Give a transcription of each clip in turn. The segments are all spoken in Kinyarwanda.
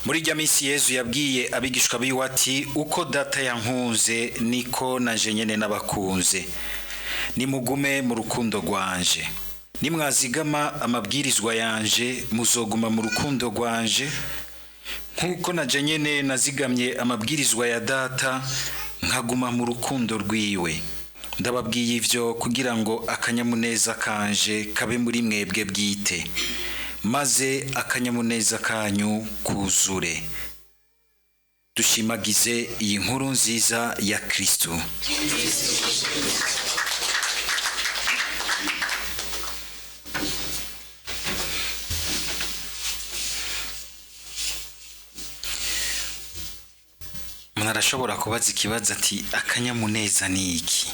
Muri rya minsi Yezu yabwiye abigishwa biwe ati uko data yankunze niko naje nyene n'abakunze, nimugume mu rukundo rwanje, nimwazigama amabwirizwa yanje muzoguma mu rukundo rwanje, nkuko naje nyene nazigamye amabwirizwa ya data nkaguma mu rukundo rwiwe. Ndababwiye ivyo kugira ngo akanyamuneza kanje kabe muri mwebwe bwite, maze akanyamuneza kanyu kuzure. Dushimagize iyi nkuru nziza ya Kristo. Umuntu arashobora kubaza ikibazo ati akanyamuneza ni iki?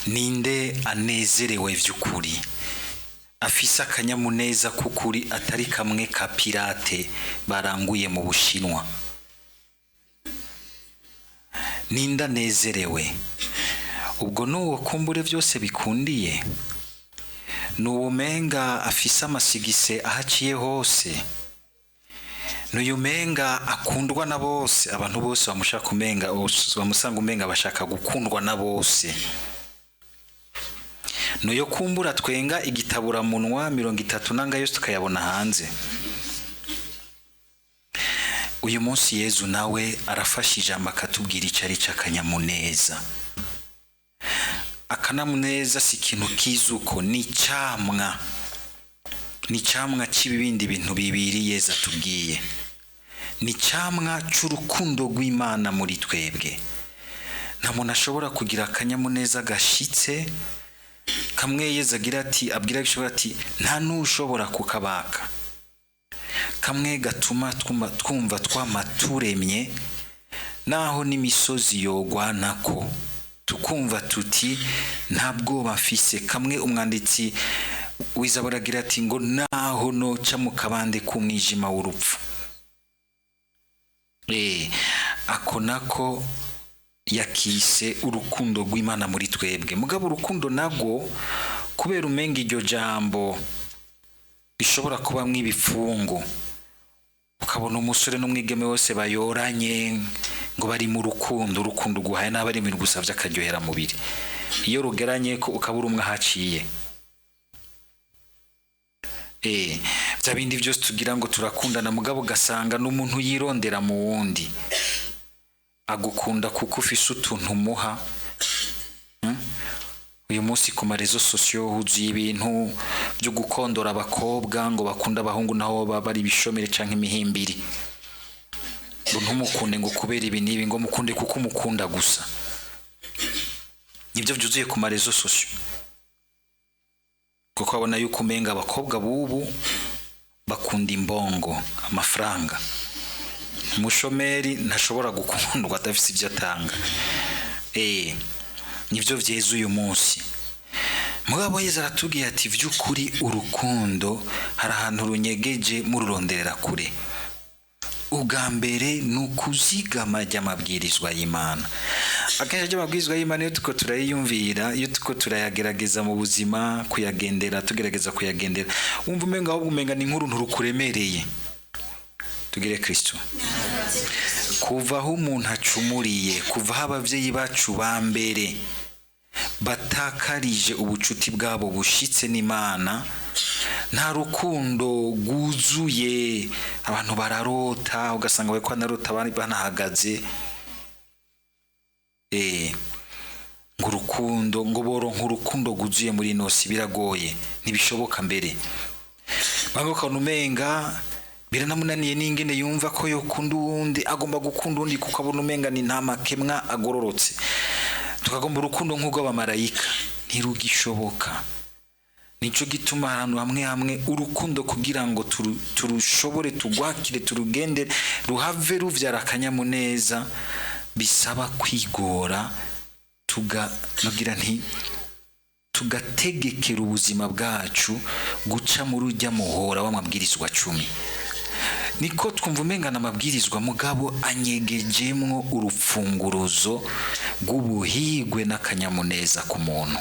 Ninde anezerewe vy'ukuri, afise akanyamuneza k'ukuri atari kamwe ka pirate baranguye mu Bushinwa? Ninde anezerewe? Ubwo nuwo kumbure vyose bikundiye, nuwumenga afise amasigise ahaciye hose, nuyumenga akundwa na bose, abantu bose bamushaka umenga bamusanga umenga bashaka gukundwa na bose, nuyo kumbura twenga igitabura munwa 30 nanga yose tukayabona hanze. Uyu munsi Yezu nawe arafashije amakatubwira icari c'akanyamuneza. Akanyamuneza si ikintu kizuko, ni camwa, ni camwa c'ibindi bintu bibiri Yezu atubwiye, ni camwa c'urukundo rw'Imana muri twebwe. Nta muntu ashobora kugira akanyamuneza gashitse kamwe Yezu agira ati abwira bishobora ati nta n'ushobora kukabaka, kamwe gatuma twumva twamaturemye naho n'imisozi yogwanako tukumva tuti nta bwoba mfise. Kamwe umwanditsi w'Izaburi agira ati ngo naho noca mu kabande k'umwijima w'urupfu. Ako nako yakise urukundo rw'Imana muri twebwe. Mugabo urukundo nabwo kubera umenga iryo jambo bishobora kuba mw'ibifungo, ukabona umusore n'umwigeme wose bayoranye ngo bari mu rukundo, urukundo guhaye n'abari ibintu gusa vy'akaryohera mubiri. Iyo rugeranye ko ukabura umwe ahaciye, vya bindi vyose tugira ngo turakundana, mugabo gasanga n'umuntu yirondera mu wundi, agukunda kuko ufise utuntu umuha. Uyu munsi ku marezo sosiyo huzuye ibintu byo gukondora abakobwa ngo bakunda abahungu naho baba bari bishomere canke imihimbiri, ngo ntumukunde ngo kubera ibi n'ibi, ngo mukunde kuko umukunda gusa. Nivyo vyuzuye ku marezo sosiyo, kuko abona yuko umenga abakobwa bubu bakunda imbongo, amafaranga. Umushomeri ntashobora gukundwa adafise ivyo atanga. Nivyo vyeze uyu munsi. Mugabo Yezu aratubwiye ati vy'ukuri urukundo hari ahantu runyegeje mururonderera kure. Ubwa mbere ni ukuzigama ry'amabwirizwa y'Imana. Akenshi ry'amabwirizwa y'Imana iyo tuko turayiyumvira, iyo tuko turayagerageza mu buzima kuyagendera, tugerageza kuyagendera, wumva umenga ahubwo umenga ni nk'uruntu rukuremereye. Tugire Kristo. Kuva aho umuntu acumuriye, kuva aho abavyeyi bacu ba mbere batakarije ubucuti bwabo bushitse n'Imana, nta rukundo rwuzuye. Abantu bararota, ugasanga bariko banarota banahagaze. Ngo urukundo, ngo boronka urukundo rwuzuye muri nosi biragoye, ntibishoboka mbere. Bamwe ukabona umenga biranamunaniye n'ingene yumva ko yokunda uwundi, agomba gukunda uwundi kuko abona umenga ni nta makemwa agororotse. Tukagomba urukundo nk'urw'abamarayika, ntirugishoboka. Nico gituma ahantu hamwe hamwe urukundo kugira ngo turushobore tugwakire turugende ruhave ruvyara akanyamuneza bisaba kwigora, tugategekera ubuzima bwacu guca muri urya muhora w'amabwirizwa 10. Niko twumva umengana amabwirizwa mugabo anyegejemwo urupfunguruzo rw'ubuhigwe n'akanyamuneza ku muntu.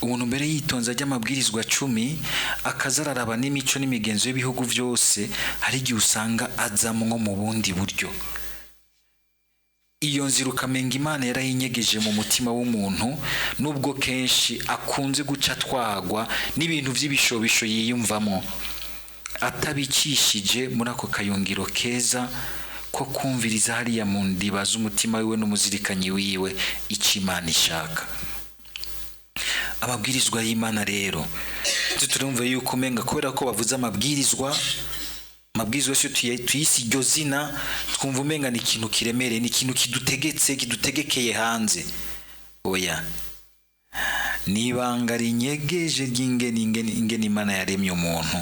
umuntu mbere yitonze ajya amabwirizwa 10 akazararaba n'imico n'imigenzo y'ibihugu byose, hari igihe usanga azamwo mu bundi buryo. Iyo nzira ukamenga Imana yarayinyegeje mu mutima w'umuntu, nubwo kenshi akunze guca twagwa n'ibintu by'ibishobisho yiyumvamo, atabikishije muri ako kayungiro keza ko kumviriza hariya mu ndiba z'umutima wiwe n'umuzirikanyi wiwe icyo Imana ishaka. Amabwirizwa y'Imana rero turumva yuko umenga kubera ko bavuze amabwirizwa yose tuyisi iryo zina, twumva umenga ni ikintu kiremereye, ni ikintu kidutegekeye hanze. Oya, nibanga rinyegeje ry'ingene Imana yaremye umuntu,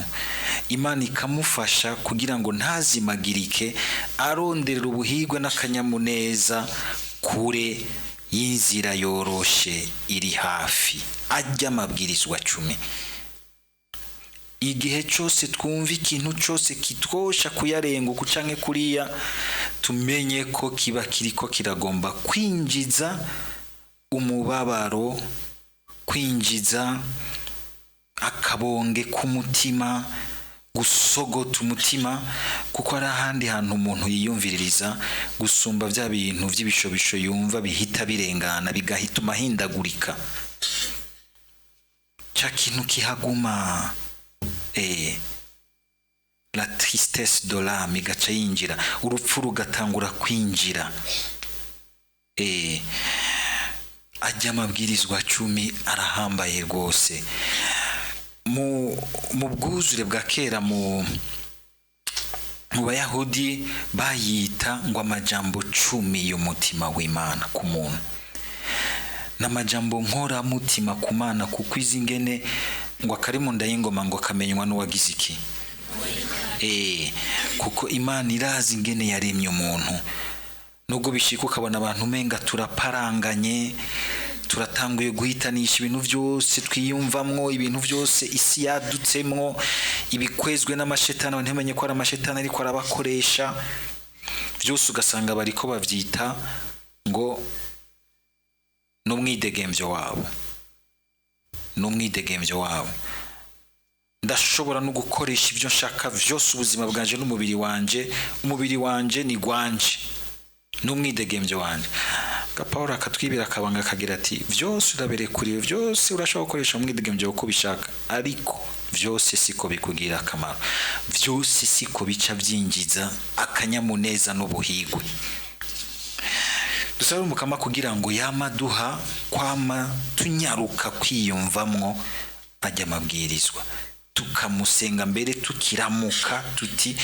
Imana ikamufasha kugira ngo ntazimagirike, aronderera ubuhigwe n'akanyamuneza kure y'inzira yoroshe iri hafi, ajya amabwirizwa 10. Igihe cyose twumva ikintu cyose kitwosha kuyarenguka canke kuriya, tumenye ko kiba kiriko kiragomba kwinjiza umubabaro, kwinjiza akabonge k'umutima, gusogota umutima, kuko ari ahandi hantu umuntu yiyumviririza gusumba bya bintu by'ibishobisho yumva bihita birengana bigahituma ahindagurika. Cya kintu kihaguma, la tristesse de l'âme igaca yinjira, urupfu rugatangura kwinjira. Ajya amabwirizwa 10 arahambaye rwose. Mu bwuzure bwa kera mu Bayahudi bayita ngo amajambo 10 y'umutima w'Imana ku muntu, n'amajambo nkora mutima ku Mana, kuko izingene ngo akari mu nda y'ingoma ngo kamenywa n'uwagize iki. Kuko Imana irazi ingene yaremye umuntu, nubwo bishika ukabona abantu menga turaparanganye, turatanguye guhitanisha ibintu byose twiyumvamwo, ibintu byose isi yadutsemwo, ibikwezwe n'amashetani, ntimenye ko ari amashetani ariko arabakoresha byose, ugasanga bariko bavyita ngo n'umwidegemvyo wabo. Ndashobora no gukoresha ibyo nshaka byose, ubuzima bwanje n'umubiri wanje ni gwanje, n'umwidegemvyo wanje. Pawulo akatwibira akabanga akagira ati byose uraberekuriwe, byose urashobora gukoresha umwidegemvyo uko bishaka, ariko byose siko bikugira akamaro, byose siko bica byinjiza akanyamuneza n'ubuhigwe. Dusaba umukama kugira ngo yamaduha kwama tunyaruka kwiyumvamwo ajya amabwirizwa, tukamusenga mbere tukiramuka tuti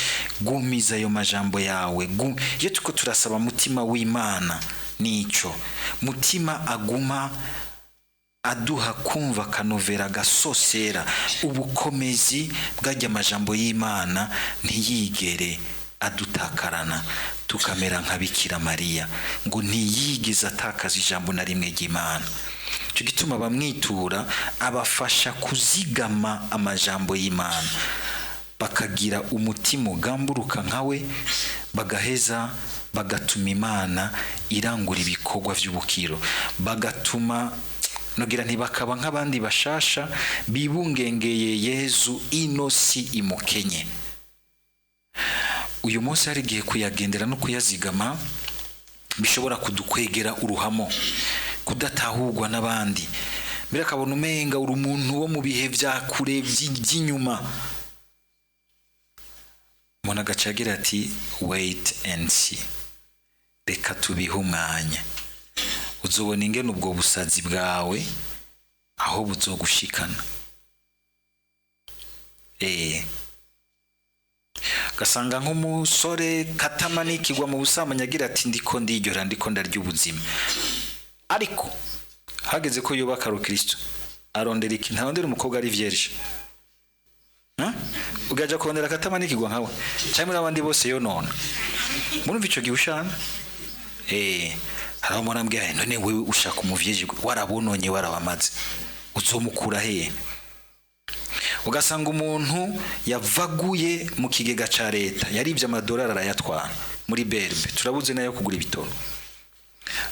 gumiza ayo majambo yawe. Iyo tuko turasaba mutima w'Imana, nico mutima aguma aduha kumva kanovera gasosera, ubukomezi bwajya amajambo y'Imana ntiyigere adutakarana, tukamera nka Bikira Mariya ngo ntiyigeze atakaza ijambo na rimwe ry'Imana. Cyo gituma bamwitura abafasha kuzigama amajambo y'Imana, bakagira umutima ugamburuka nkawe, bagaheza bagatuma Imana irangura ibikorwa by'ubukiro, bagatuma nogira ntibakaba nk'abandi bashasha bibungengeye Yezu inosi imukenye. Uyu munsi hari igihe kuyagendera no kuyazigama bishobora kudukwegera uruhamo, kudatahurwa n'abandi, mbere akabona umenga uri umuntu wo mu bihe bya kure by'inyuma. Umuntu agaca agira ati wait and see, reka tubihe umwanya, uzobona ingene ubwo busazi bwawe aho buzogushikana. Gasanga nk'umusore katamanikirwa mu busambanyi agira ati ndiko ndiryohera, ndiko ndarya ubuzima, ariko hageze ko yubaka Kristo arondera iki? Ntarondera umukobwa ari vierge, ugaja kurondera katamanikirwa nkawe cyangwa muri abandi bose yonona. Murumva ico gihushana? Haraho murambwiye none wewe ushaka umuvyeje warabononye warabamaze, uzomukura hehe? Ugasanga umuntu yavaguye mu kigega ca leta, yarivye amadolari arayatwara muri berbe, turabuze nayo kugura ibitoro,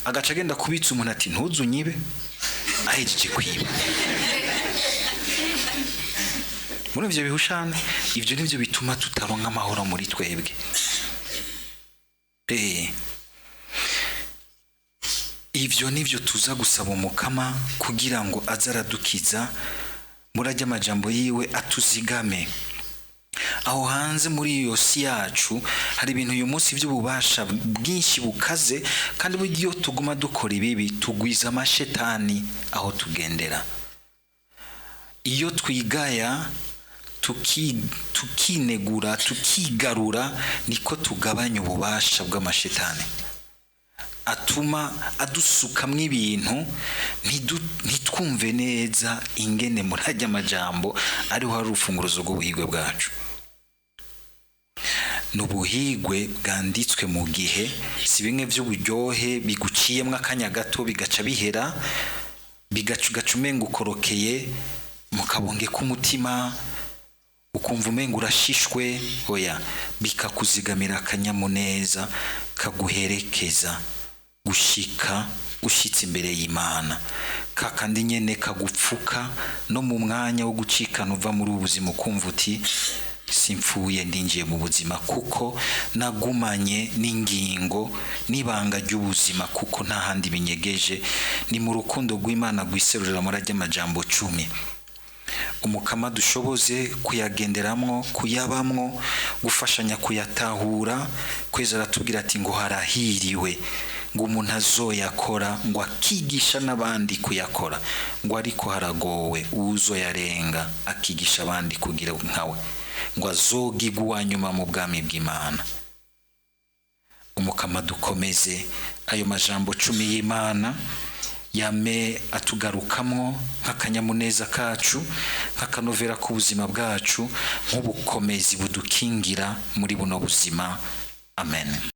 agaca agenda kubitsa umuntu ati ntuzunyibe, ahejeje kwiba muri ivyo bihushane, ivyo nivyo bituma tutaronka amahoro muri twebwe. Ivyo nivyo tuza gusaba umukama kugira ngo aze aradukiza, murajya amajambo yiwe atuzigame. Aho hanze muri iyo si yacu hari ibintu uyu munsi by'ububasha bwinshi bukaze, kandi buryo tuguma dukora ibibi tugwiza amashetani aho tugendera. Iyo twigaya tukinegura tukigarura, niko tugabanya ububasha bw'amashetani atuma adusukamwo ibintu ntitwumve neza ingene murajya amajambo ariho hari urufunguruzo rw'ubuhigwe bwacu. N'ubuhigwe bwanditswe mu gihe, si bimwe by'uburyohe biguciyemwo akanya gato bigaca bihera, bigaca umenga ukorokeye mu kabonge k'umutima, ukumva umenga urashishwe. Oya, bikakuzigamira akanyamuneza kaguherekeza gushitsa imbere y'Imana, kakandi nyene kagupfuka no mu mwanya wo gucikana uva muri ubuzima, ukumva uti simpfuye ndinjiye mu buzima, kuko nagumanye n'ingingo n'ibanga ry'ubuzima, kuko nta handi binyegeje, ni mu rukundo rw'Imana rwiserurira murajya amajambo 10. Umukama dushoboze kuyagenderamwo, kuyabamwo, gufashanya kuyatahura. Kweza aratubwira ati ngo harahiriwe ngo umuntu azoyakora, ngo akigisha n'abandi kuyakora, ngo ariko haragowe uzoyarenga akigisha abandi kugira nkawe, ngo azogigwa uwanyuma mu bwami bw'Imana. Umukama dukomeze ayo majambo 10 y'Imana yame atugarukamwo nk'akanyamuneza kacu, nk'akanovera k'ubuzima bwacu, nk'ubukomezi budukingira muri buno buzima. Amen.